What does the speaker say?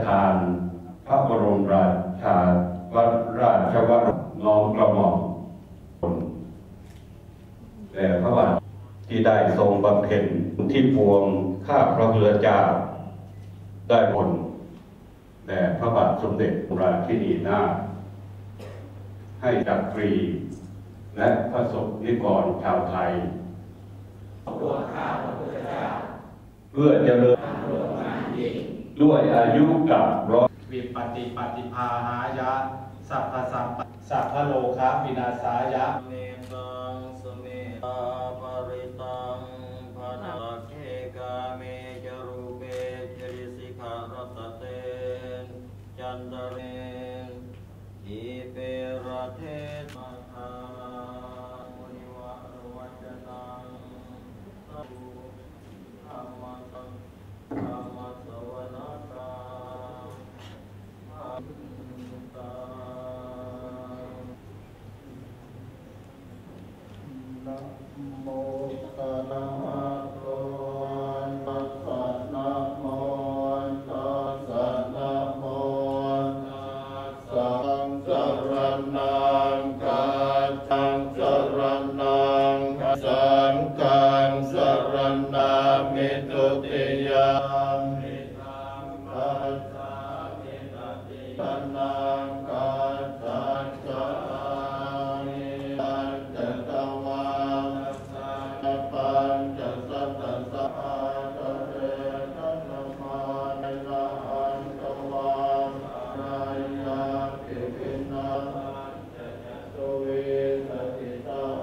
ทานพระบรมราชาราชวรน้อมกระหม่อมแด่พระบาทที่ได้ทรงบำเพ็ญที่ปวงข้าพระพุทธเจ้าได้ผลแด่พระบาทสมเด็จพระราชินีนาถให้จักรีและพระสงฆ์นิกรชาวไทยเพื่อเจริญด้วยอายุกับร้อยวิปติปฏิภาหายะสัพพสัมปสัพพโลกะวินาศายะเมตังสเมตาปริตังพนาเคกาเมจรูเปจริสิกขารตเตนจันตเรนอิเประเทมาคามุนิวะวัจนังสัพพุธรรมะสังธรรมะสวนาตานะโมตัสสะภะคะวะโตนะโมตัสสะนะโมตัสสะสังฆังสรณั